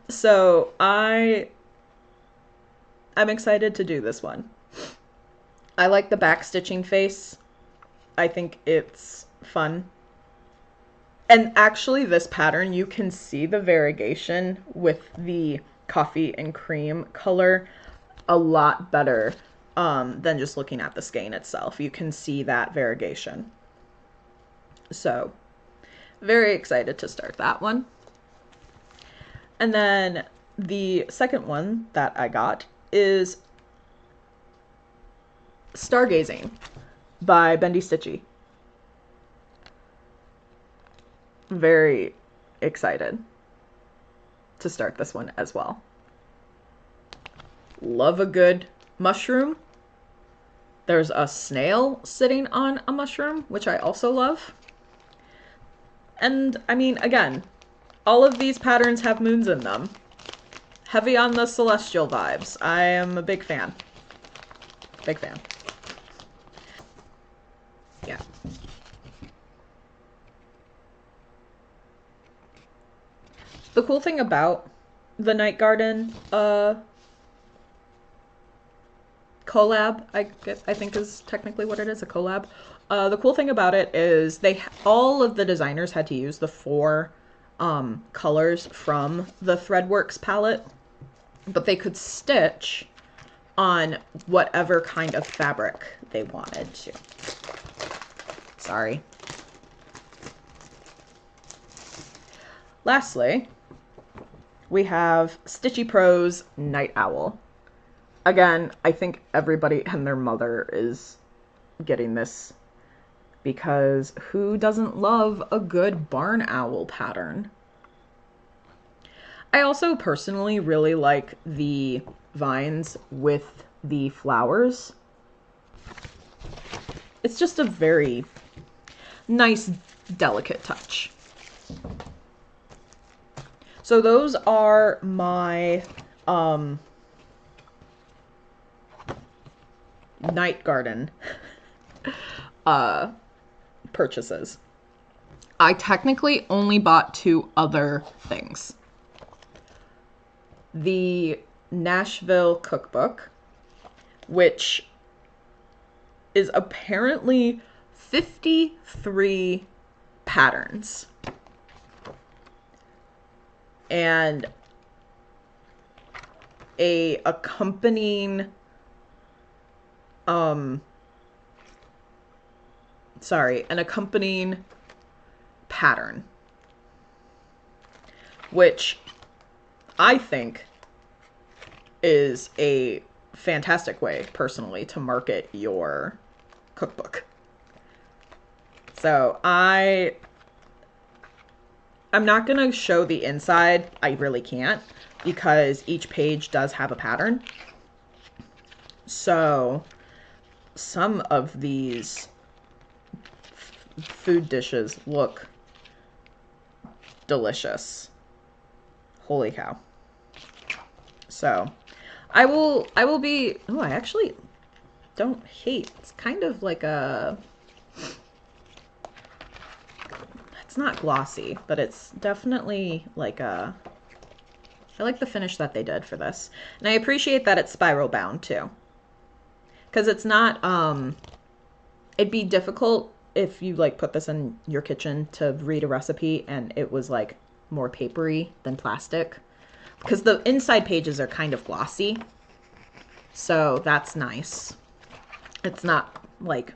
So I'm excited to do this one. I like the back stitching face. I think it's fun. And actually this pattern, you can see the variegation with the coffee and cream color a lot better than just looking at the skein itself. You can see that variegation. So very excited to start that one. And then the second one that I got is Stargazing by Bendy Stitchy. Very excited to start this one as well. Love a good mushroom. There's a snail sitting on a mushroom, which I also love. And I mean, again, all of these patterns have moons in them. Heavy on the celestial vibes. I am a big fan. Big fan. Yeah. The cool thing about the Night Garden collab, I think is technically what it is, a collab. The cool thing about it is all of the designers had to use the 4 colors from the Threadworks palette, but they could stitch on whatever kind of fabric they wanted to. Sorry. Lastly, we have Stitchy Pro's Night Owl. Again, I think everybody and their mother is getting this because who doesn't love a good barn owl pattern? I also personally really like the vines with the flowers. It's just a very nice, delicate touch. So those are my Night Garden purchases. I technically only bought 2 other things. The Nashville cookbook, which is apparently 53 patterns. And an accompanying pattern, which I think is a fantastic way, personally, to market your cookbook. So I'm not going to show the inside. I really can't, because each page does have a pattern. So some of these food dishes look delicious. Holy cow. So I will be, oh, I actually don't hate, it's kind of like a, it's not glossy, but it's definitely like a, I like the finish that they did for this. And I appreciate that it's spiral bound too. Because it's not, it'd be difficult if you like put this in your kitchen to read a recipe and it was like more papery than plastic. Because the inside pages are kind of glossy. So that's nice. It's not like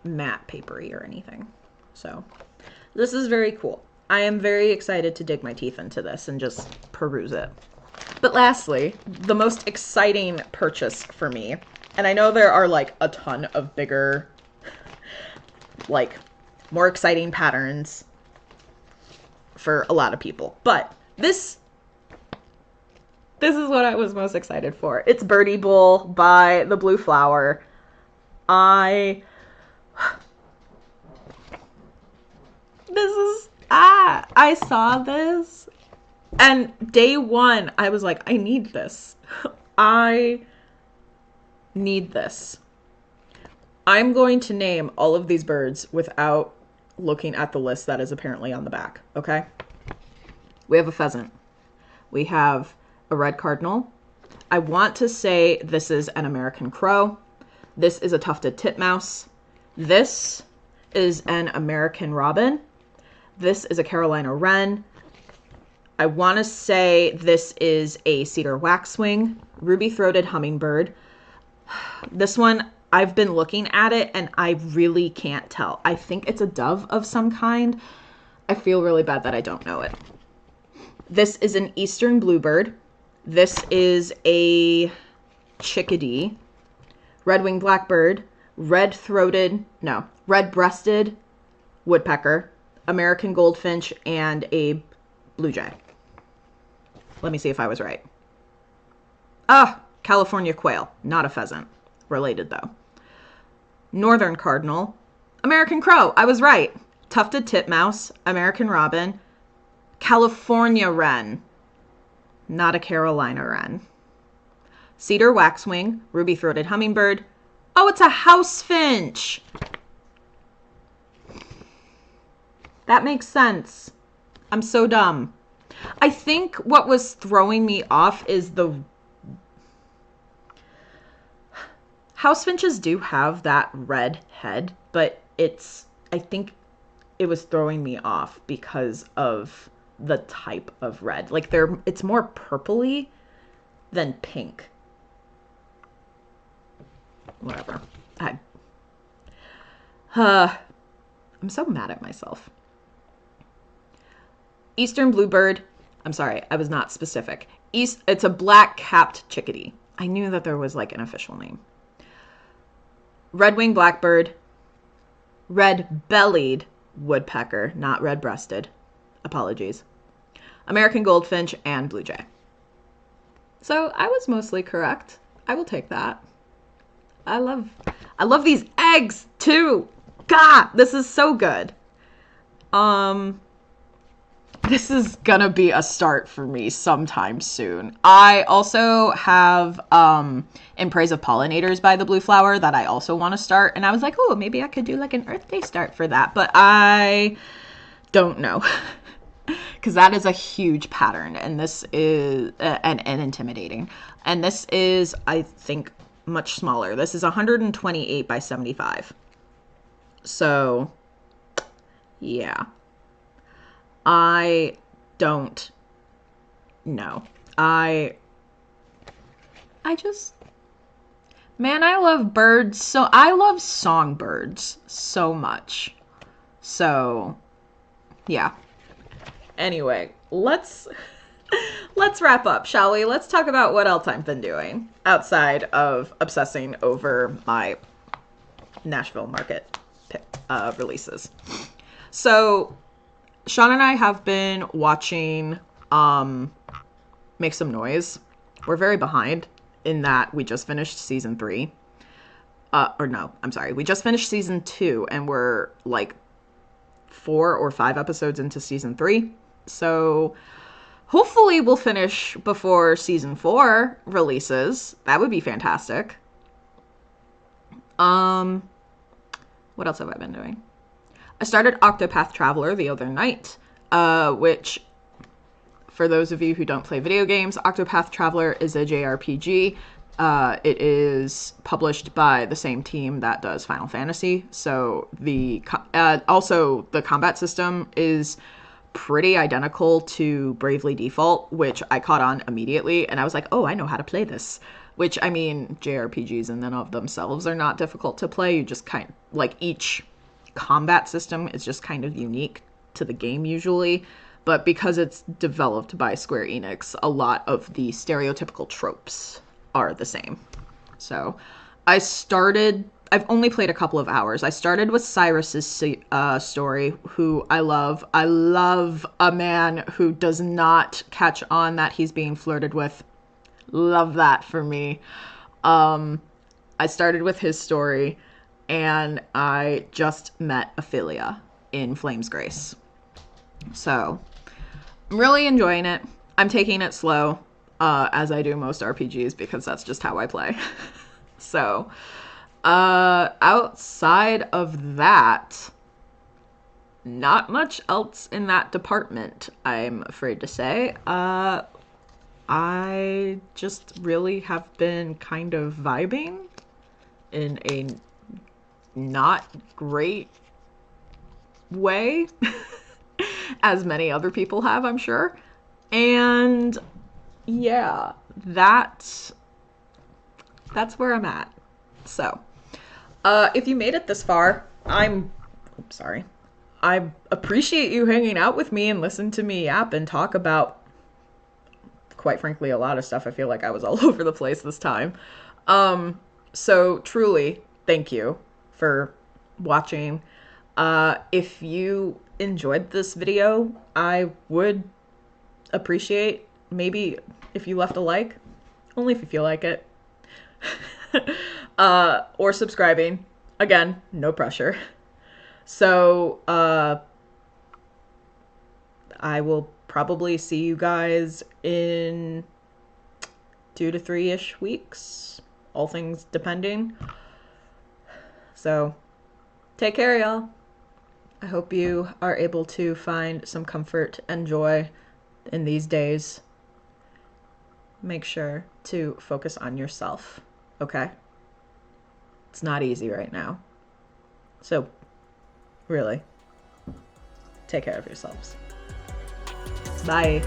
matte papery or anything. So this is very cool. I am very excited to dig my teeth into this and just peruse it. But lastly, the most exciting purchase for me, and I know there are like a ton of bigger, like more exciting patterns for a lot of people, but this is what I was most excited for. It's Birdie Bowl by The Blue Flower. I saw this and day one I was like, I need this. I need this. I'm going to name all of these birds without looking at the list that is apparently on the back, okay? We have a pheasant. We have a red cardinal. I want to say this is an American crow. This is a tufted titmouse. This is an American robin. This is a Carolina wren. I want to say this is a cedar waxwing, ruby-throated hummingbird. This one, I've been looking at it and I really can't tell. I think it's a dove of some kind. I feel really bad that I don't know it. This is an eastern bluebird. This is a chickadee, red-winged blackbird, red-breasted woodpecker, American goldfinch, and a blue jay. Let me see if I was right. California quail, not a pheasant. Related, though. Northern cardinal, American crow, I was right. Tufted titmouse, American robin, California wren, not a Carolina wren. Cedar waxwing, ruby-throated hummingbird. Oh, it's a house finch. That makes sense. I'm so dumb. I think what was throwing me off is the house finches do have that red head, but I think it was throwing me off because of the type of red. Like it's more purpley than pink. Whatever. I'm so mad at myself. Eastern bluebird. I'm sorry, I was not specific. It's a black-capped chickadee. I knew that there was like an official name. Red-winged blackbird. Red-bellied woodpecker, not red-breasted. Apologies. American goldfinch and blue jay. So I was mostly correct. I will take that. I love these eggs too. God, this is so good. This is gonna be a start for me sometime soon. I also have In Praise of Pollinators by the Blue Flower that I also want to start. And I was like, oh, maybe I could do like an Earth Day start for that. But I don't know. Because that is a huge pattern. And this is, and intimidating. And this is, I think, much smaller. This is 128 by 75. So, yeah. I don't know. I love birds. So I love songbirds so much. So, yeah. Anyway, let's wrap up, shall we? Let's talk about what else I've been doing outside of obsessing over my Nashville Market releases. So, Sean and I have been watching Make Some Noise. We're very behind in that we just finished season 3. We just finished season 2 and we're like 4 or 5 episodes into season 3. So hopefully we'll finish before season 4 releases. That would be fantastic. What else have I been doing? I started Octopath Traveler the other night, which, for those of you who don't play video games, Octopath Traveler is a JRPG. It is published by the same team that does Final Fantasy. So also the combat system is pretty identical to Bravely Default, which I caught on immediately. And I was like, oh, I know how to play this. Which, I mean, JRPGs in and of themselves are not difficult to play. You just each combat system is just kind of unique to the game usually. But because it's developed by Square Enix, a lot of the stereotypical tropes are the same. So I've only played a couple of hours. I started with Cyrus's story, who I love. I love a man who does not catch on that he's being flirted with. Love that for me. I started with his story, and I just met Ophelia in Flame's Grace. So I'm really enjoying it. I'm taking it slow, as I do most RPGs, because that's just how I play. So, outside of that, not much else in that department, I'm afraid to say. I just really have been kind of vibing in a not great way, as many other people have, I'm sure. And yeah, that's where I'm at. So, if you made it this far, I appreciate you hanging out with me and listen to me yap and talk about quite frankly, a lot of stuff. I feel like I was all over the place this time. So truly, thank you for watching. If you enjoyed this video, I would appreciate maybe if you left a like, only if you feel like it, or subscribing. Again, no pressure. So, I will probably see you guys in 2 to 3-ish weeks, all things depending. So, take care, y'all. I hope you are able to find some comfort and joy in these days. Make sure to focus on yourself, okay? It's not easy right now. So, really, take care of yourselves. Bye.